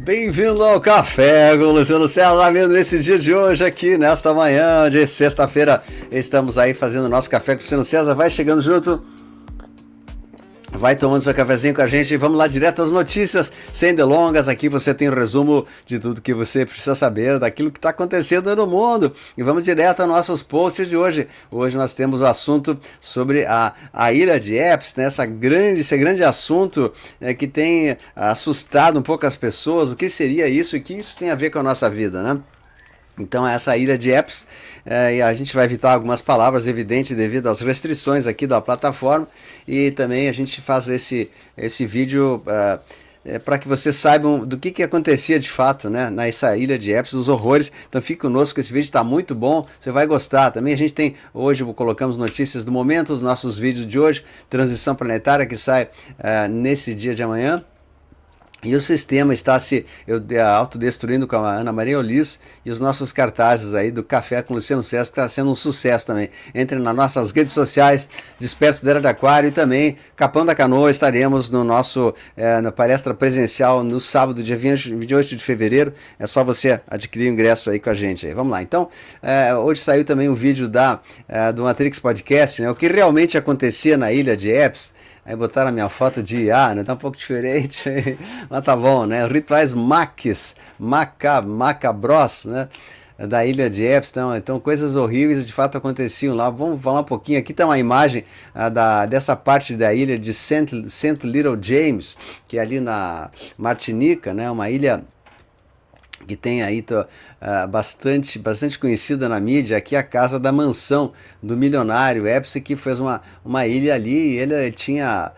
Bem-vindo ao Café com o Luciano César, vindo nesse dia de hoje aqui, nesta manhã de sexta-feira. Estamos aí fazendo o nosso Café com o Luciano César, vai chegando junto, vai tomando seu cafezinho com a gente e vamos lá direto às notícias, sem delongas. Aqui você tem um resumo de tudo que você precisa saber, daquilo que está acontecendo no mundo. E vamos direto aos nossos posts de hoje. Hoje nós temos o assunto sobre a ilha de Epstein, né? Esse grande assunto que tem assustado um pouco as pessoas. O que seria isso e o que isso tem a ver com a nossa vida, né? Então essa ilha de Epstein, e a gente vai evitar algumas palavras, evidente, devido às restrições aqui da plataforma, e também a gente faz esse vídeo para que vocês saibam do que acontecia de fato, né, nessa ilha de Epstein, os horrores. Então fique conosco, esse vídeo está muito bom, você vai gostar. Também a gente tem, hoje colocamos notícias do momento, os nossos vídeos de hoje, transição planetária que sai nesse dia de amanhã. E o sistema está se autodestruindo com a Ana Maria Olis e os nossos cartazes aí do Café com Luciano César, que está sendo um sucesso também. Entre nas nossas redes sociais, Desperto da Era do Aquário, e também Capão da Canoa. Estaremos no nosso na palestra presencial no sábado, dia 28 de fevereiro. É só você adquirir o ingresso aí com a gente. Aí. Vamos lá. Então, hoje saiu também um vídeo do Matrix Podcast, né, o que realmente acontecia na ilha de Epstein. Aí botaram a minha foto de IA, né? Tá um pouco diferente, mas tá bom, né? Rituais macabros, né? Da ilha de Epstein. Então coisas horríveis de fato aconteciam lá. Vamos falar um pouquinho. Aqui tá uma imagem dessa parte da ilha de Saint Little James, que é ali na Martinica, né? Uma ilha que tem aí bastante conhecida na mídia. Aqui é a casa da mansão do milionário Epstein, que fez uma ilha ali, e ele tinha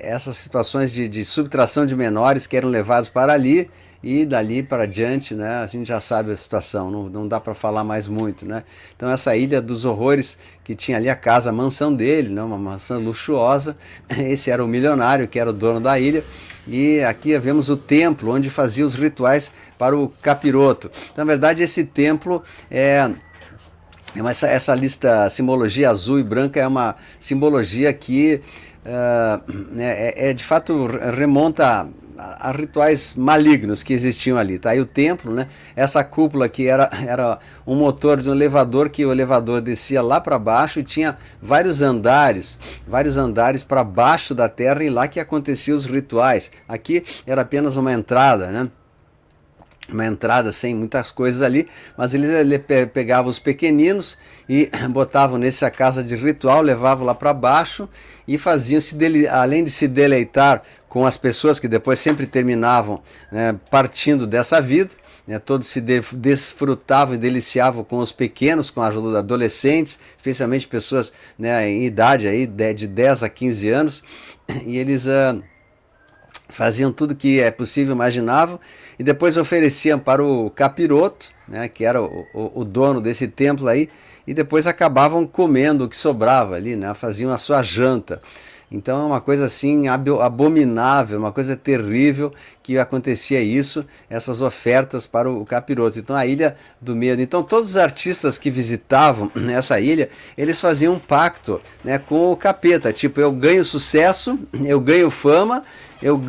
essas situações de subtração de menores que eram levados para ali, e dali para diante, né, a gente já sabe a situação, não dá para falar mais muito, né? Então essa ilha dos horrores, que tinha ali a mansão dele, né, uma mansão luxuosa. Esse era o milionário que era o dono da ilha. E aqui vemos o templo onde fazia os rituais para o capiroto. Então, na verdade, esse templo essa lista, simbologia azul e branca, é uma simbologia que de fato remonta a rituais malignos que existiam ali. Tá aí o templo, né? Essa cúpula que era um motor de um elevador, que o elevador descia lá para baixo e tinha vários andares para baixo da terra, e lá que aconteciam os rituais. Aqui era apenas uma entrada, né? Uma entrada sem muitas coisas ali, mas eles pegavam os pequeninos e botavam nessa casa de ritual, levavam lá para baixo e faziam, além de se deleitar com as pessoas que depois sempre terminavam, né, partindo dessa vida, né, todos se desfrutavam e deliciavam com os pequenos, com a ajuda de adolescentes, especialmente pessoas, né, em idade aí, de 10 a 15 anos, e eles faziam tudo que é possível, imaginavam, e depois ofereciam para o capiroto, né, que era o dono desse templo aí, e depois acabavam comendo o que sobrava ali, né, faziam a sua janta. Então é uma coisa assim abominável, uma coisa terrível que acontecia isso, essas ofertas para o capiroto. Então a Ilha do Medo. Então todos os artistas que visitavam essa ilha, eles faziam um pacto, né, com o capeta. Tipo, eu ganho sucesso, eu ganho fama, eu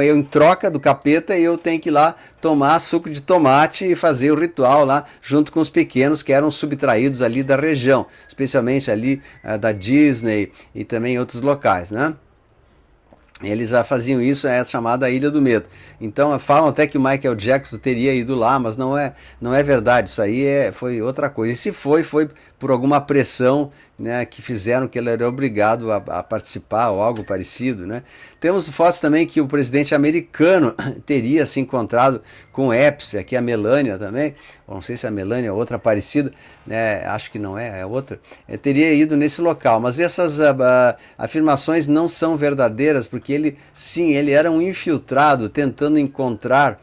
em troca do capeta, e eu tenho que ir lá tomar suco de tomate e fazer o ritual lá junto com os pequenos que eram subtraídos ali da região, especialmente ali da Disney e também em outros locais, né? Eles faziam isso, é chamada Ilha do Medo. Então falam até que o Michael Jackson teria ido lá, mas não é verdade. Isso aí foi outra coisa. E se foi por alguma pressão, né, que fizeram que ele era obrigado a participar ou algo parecido, né? Temos fotos também que o presidente americano teria se encontrado com Epstein, aqui a Melania também, não sei se a Melania é outra parecida, né, acho que não é outra, teria ido nesse local, mas essas afirmações não são verdadeiras, porque ele era um infiltrado tentando encontrar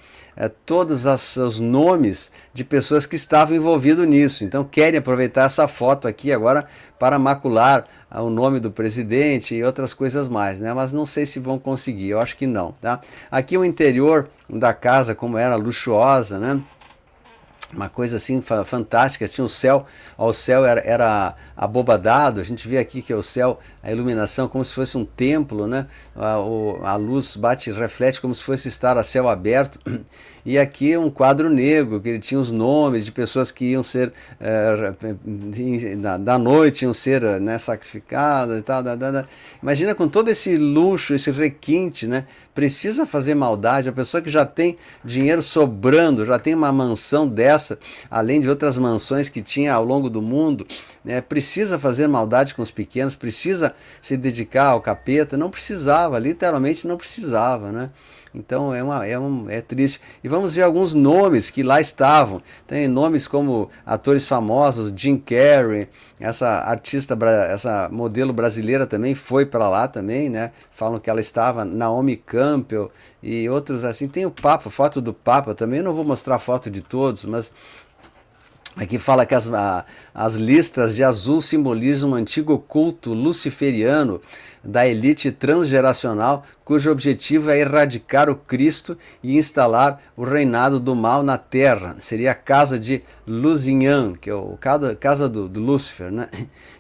todos os nomes de pessoas que estavam envolvidas nisso. Então querem aproveitar essa foto aqui agora para macular o nome do presidente e outras coisas mais, né? Mas não sei se vão conseguir, eu acho que não, tá? Aqui o interior da casa, como era luxuosa, né? uma coisa assim fantástica. Tinha o céu, ó, o céu era abobadado. A gente vê aqui que é o céu, a iluminação como se fosse um templo, né? A luz bate e reflete como se fosse estar a céu aberto. E aqui um quadro negro, que ele tinha os nomes de pessoas que iam ser da noite, iam ser, né, sacrificadas e tal. Imagina, com todo esse luxo, esse requinte, né? Precisa fazer maldade. A pessoa que já tem dinheiro sobrando, já tem uma mansão dessa, além de outras mansões que tinha ao longo do mundo, né, precisa fazer maldade com os pequenos, precisa se dedicar ao capeta. Não precisava, literalmente não precisava, né? Então é triste. E vamos ver alguns nomes que lá estavam. Tem nomes como atores famosos, Jim Carrey, essa artista, essa modelo brasileira também foi para lá também, né? Falam que ela estava, Naomi Campbell e outros assim. Tem o Papa, foto do Papa também. Eu não vou mostrar a foto de todos, mas aqui fala que as listas de azul simbolizam um antigo culto luciferiano da elite transgeracional, cujo objetivo é erradicar o Cristo e instalar o reinado do mal na Terra. Seria a casa de Lusignan, que é a casa do Lúcifer, né?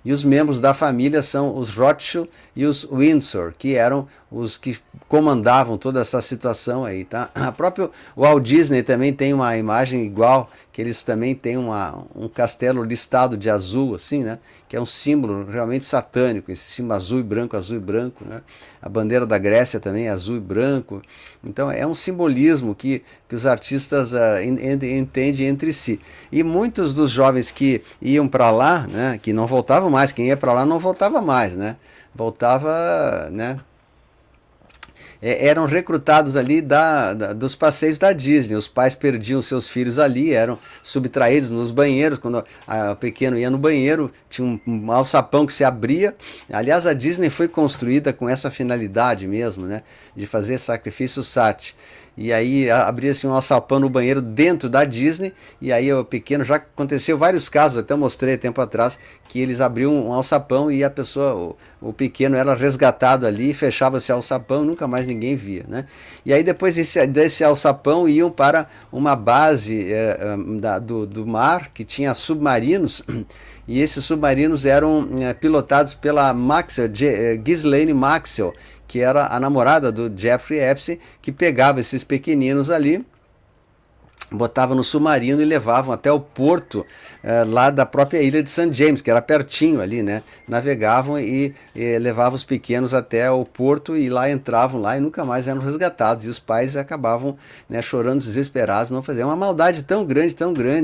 E os membros da família são os Rothschild e os Windsor, que eram os que comandavam toda essa situação aí, tá? A própria Walt Disney também tem uma imagem igual, que eles também têm um castelo listado de azul, assim, né? Que é um símbolo realmente satânico, esse símbolo azul e branco, né? A bandeira da Grécia também é azul e branco. Então é um simbolismo que os artistas entendem entre si. E muitos dos jovens que iam para lá, né? Que não voltavam mais, quem ia para lá não voltava mais, né? Voltava, né? Eram recrutados ali dos passeios da Disney. Os pais perdiam seus filhos ali, eram subtraídos nos banheiros. Quando o pequeno ia no banheiro, tinha um alçapão que se abria. Aliás, a Disney foi construída com essa finalidade mesmo, né, de fazer sacrifício sati. E aí abria-se um alçapão no banheiro dentro da Disney, e aí o pequeno, já aconteceu vários casos, até mostrei tempo atrás, que eles abriam um alçapão e a pessoa, o pequeno era resgatado ali, fechava-se o alçapão, nunca mais ninguém via, né? E aí depois desse alçapão iam para uma base do mar, que tinha submarinos, e esses submarinos eram pilotados pela Ghislaine Maxwell, que era a namorada do Jeffrey Epstein, que pegava esses pequeninos ali, botavam no submarino e levavam até o porto lá da própria ilha de St. James, que era pertinho ali, né? Navegavam e levavam os pequenos até o porto e lá entravam lá e nunca mais eram resgatados. E os pais acabavam, né, chorando desesperados, não faziam uma maldade tão grande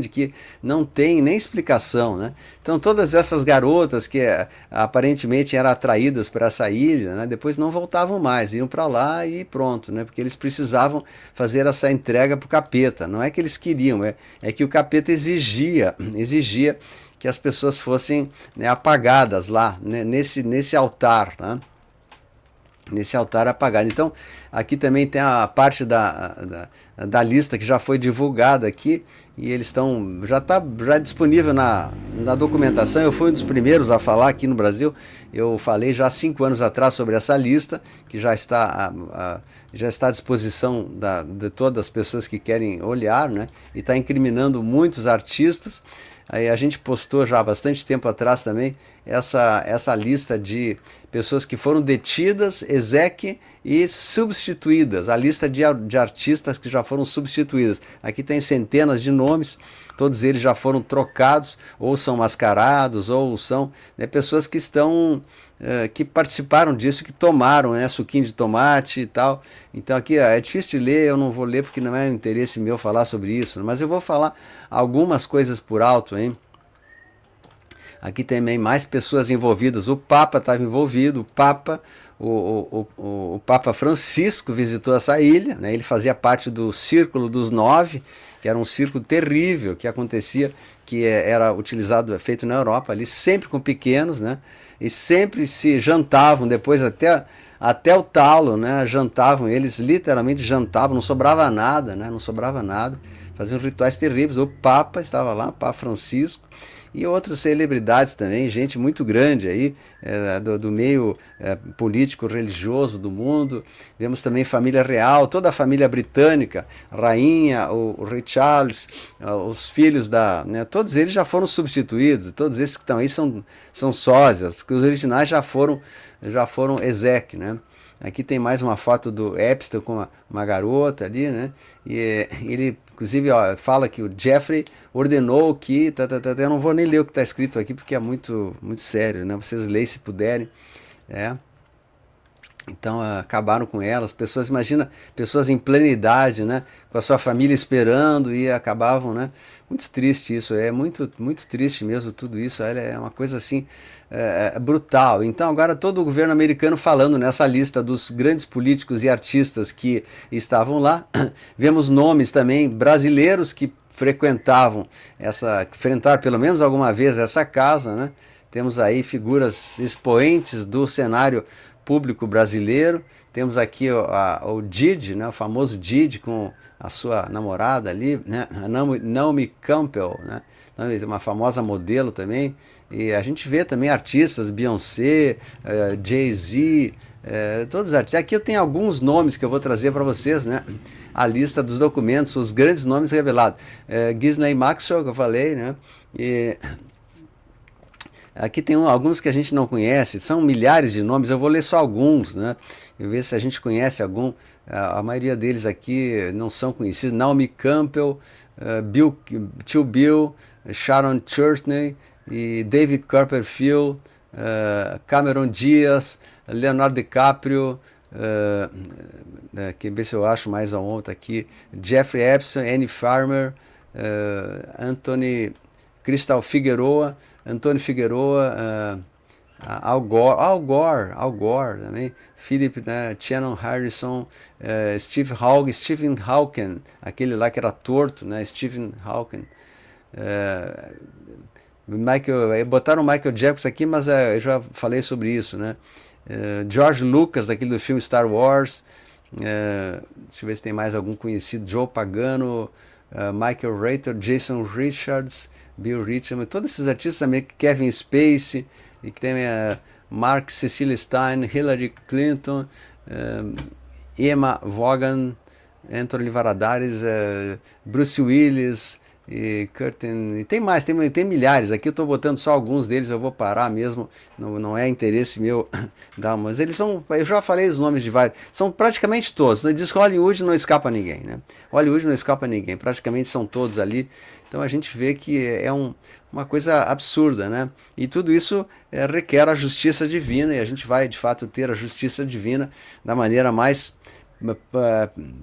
que não tem nem explicação, né? Então todas essas garotas que aparentemente eram atraídas para essa ilha, né, depois não voltavam mais, iam para lá e pronto, né? Porque eles precisavam fazer essa entrega para o capeta. Não é que eles queriam, é que o capeta exigia que as pessoas fossem, né, apagadas lá, né, nesse altar, né? Nesse altar apagado. Então, aqui também tem a parte da lista que já foi divulgada aqui, e eles estão, já está disponível na documentação. Eu fui um dos primeiros a falar aqui no Brasil. Eu falei já há 5 anos atrás sobre essa lista, que já está à disposição de todas as pessoas que querem olhar, né? E está incriminando muitos artistas. Aí a gente postou já há bastante tempo atrás também essa lista de pessoas que foram detidas, exeque e substituídas, a lista de artistas que já foram substituídas. Aqui tem centenas de nomes, todos eles já foram trocados, ou são mascarados, ou são, né, pessoas que estão que participaram disso, que tomaram, né, suquinho de tomate e tal. Então aqui é difícil de ler, eu não vou ler porque não é interesse meu falar sobre isso, mas eu vou falar algumas coisas por alto, hein? Aqui também mais pessoas envolvidas. O Papa estava envolvido, o Papa Francisco visitou essa ilha, né? Ele fazia parte do Círculo dos Nove, que era um círculo terrível que acontecia, que era utilizado, feito na Europa, ali sempre com pequenos, né? E sempre se jantavam, depois até o talo, né? Jantavam, eles literalmente jantavam, não sobrava nada, né? Não sobrava nada, faziam rituais terríveis. O Papa estava lá, o Papa Francisco, e outras celebridades também, gente muito grande aí, do meio político, religioso do mundo. Vemos também família real, toda a família britânica, a rainha, o rei Charles, os filhos né, todos eles já foram substituídos, todos esses que estão aí são sósias, porque os originais já foram exec, né? Aqui tem mais uma foto do Epstein com uma garota ali, né? E ele, inclusive, ó, fala que o Jeffrey ordenou que... eu não vou nem ler o que está escrito aqui, porque é muito, muito sério, né? Vocês leem se puderem. Então acabaram com elas. Pessoas, imagina, pessoas em plena idade, né? Com a sua família esperando e acabavam, né? Muito triste isso, é muito, muito triste mesmo tudo isso. É uma coisa assim brutal. Então agora todo o governo americano falando nessa lista dos grandes políticos e artistas que estavam lá. Vemos nomes também brasileiros que frequentaram pelo menos alguma vez essa casa, né? Temos aí figuras expoentes do cenário público brasileiro. Temos aqui o Didi, né, o famoso Didi com a sua namorada ali, né, a Naomi Campbell, né, uma famosa modelo também. E a gente vê também artistas, Beyoncé, Jay-Z, todos os artistas. Aqui eu tenho alguns nomes que eu vou trazer para vocês, né, a lista dos documentos, os grandes nomes revelados. Ghislaine Maxwell, que eu falei, né, e aqui tem alguns que a gente não conhece, são milhares de nomes, eu vou ler só alguns, né? E ver se a gente conhece algum. A maioria deles aqui não são conhecidos. Naomi Campbell, Tio Bill, Sharon Chutney, e David Copperfield, Cameron Diaz, Leonardo DiCaprio, que ver se eu acho mais um outro aqui, Jeffrey Epstein, Annie Farmer, Anthony Cristal Figueroa, Antônio Figueroa, Al Gore também, Philip, né, Shannon Harrison, Stephen Hawking, aquele lá que era torto, né, Stephen Hawking, botaram o Michael Jackson aqui, mas eu já falei sobre isso, né, George Lucas, daquele do filme Star Wars, deixa eu ver se tem mais algum conhecido, Joe Pagano, Michael Rater, Jason Richards, Bill Richmond, todos esses artistas também, Kevin Spacey, e que tem Mark Cecilia Stein, Hillary Clinton, Emma Vaughan, Anthony Varadares, Bruce Willis, e Curtin, e tem mais, tem milhares, aqui eu estou botando só alguns deles, eu vou parar mesmo, não é interesse meu, mas eles são, eu já falei os nomes de vários, são praticamente todos, né? Diz que Hollywood não escapa ninguém, né? Hollywood não escapa ninguém, praticamente são todos ali, então a gente vê que é uma coisa absurda, né? E tudo isso requer a justiça divina, e a gente vai de fato ter a justiça divina da maneira mais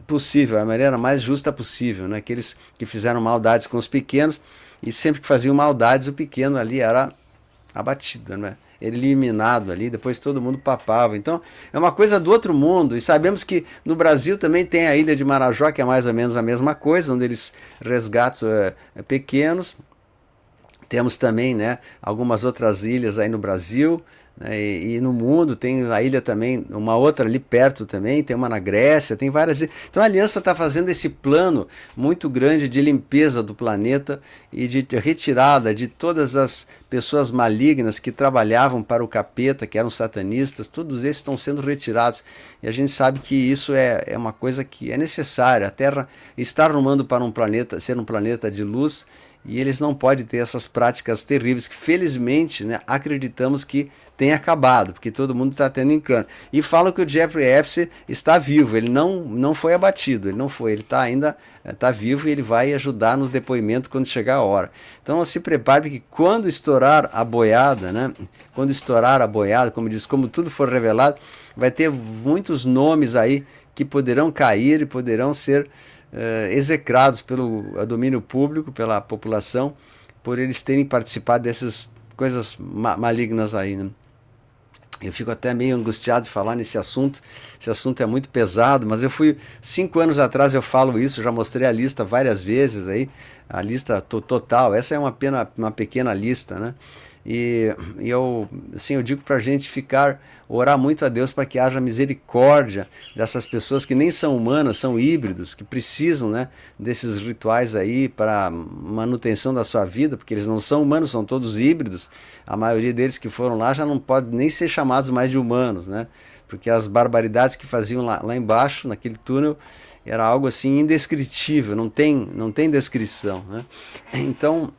possível, a maneira mais justa possível, né? Aqueles que fizeram maldades com os pequenos, e sempre que faziam maldades, o pequeno ali era abatido, né? Eliminado ali, depois todo mundo papava. Então é uma coisa do outro mundo, e sabemos que no Brasil também tem a ilha de Marajó, que é mais ou menos a mesma coisa, onde eles resgatam pequenos. Temos também, né, algumas outras ilhas aí no Brasil, né, e no mundo tem a ilha também, uma outra ali perto também, tem uma na Grécia, tem várias ilhas. Então a Aliança está fazendo esse plano muito grande de limpeza do planeta e de retirada de todas as pessoas malignas que trabalhavam para o capeta, que eram satanistas, todos esses estão sendo retirados. E a gente sabe que isso é uma coisa que é necessária. A Terra está rumando para um planeta, ser um planeta de luz, e eles não podem ter essas práticas terríveis que felizmente, né, acreditamos que tem acabado, porque todo mundo está tendo engano. E falam que o Jeffrey Epstein está vivo, ele não foi abatido, ele está ainda está vivo, e ele vai ajudar nos depoimentos quando chegar a hora. Então se prepare que quando estourar a boiada, né, quando estourar a boiada, como diz, como tudo for revelado, vai ter muitos nomes aí que poderão cair e poderão ser execrados pelo domínio público, pela população, por eles terem participado dessas coisas malignas aí, né? Eu fico até meio angustiado de falar nesse assunto. Esse assunto é muito pesado, mas 5 anos atrás eu falo isso, já mostrei a lista várias vezes aí, a lista total. Essa é uma pequena lista, né? E eu, assim, eu digo para a gente orar muito a Deus para que haja misericórdia dessas pessoas que nem são humanas, são híbridos, que precisam, né, desses rituais aí para manutenção da sua vida, porque eles não são humanos, são todos híbridos. A maioria deles que foram lá já não pode nem ser chamados mais de humanos, né? Porque as barbaridades que faziam lá embaixo, naquele túnel, era algo assim indescritível, não tem descrição, né? Então,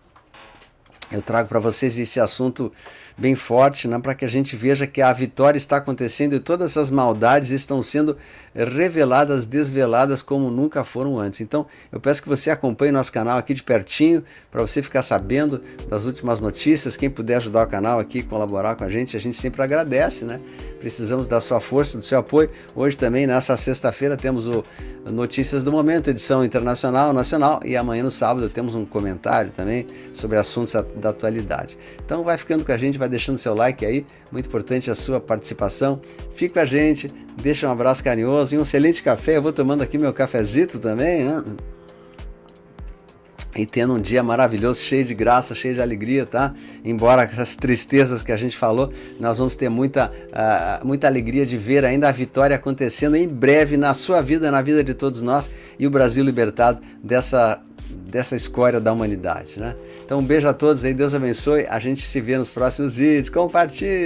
eu trago para vocês esse assunto bem forte, né, para que a gente veja que a vitória está acontecendo e todas essas maldades estão sendo reveladas, desveladas como nunca foram antes. Então, eu peço que você acompanhe nosso canal aqui de pertinho, para você ficar sabendo das últimas notícias. Quem puder ajudar o canal aqui, colaborar com a gente sempre agradece, né? Precisamos da sua força, do seu apoio. Hoje também, nessa sexta-feira, temos o Notícias do Momento, edição internacional, nacional, e amanhã no sábado temos um comentário também sobre assuntos da atualidade. Então vai ficando com a gente, vai deixando seu like aí, muito importante a sua participação. Fique com a gente, deixa um abraço carinhoso e um excelente café. Eu vou tomando aqui meu cafezito também, né? E tendo um dia maravilhoso, cheio de graça, cheio de alegria, tá? Embora essas tristezas que a gente falou, nós vamos ter muita alegria de ver ainda a vitória acontecendo em breve na sua vida, na vida de todos nós, e o Brasil libertado dessa escória da humanidade, né? Então um beijo a todos aí, Deus abençoe, a gente se vê nos próximos vídeos, compartilhe!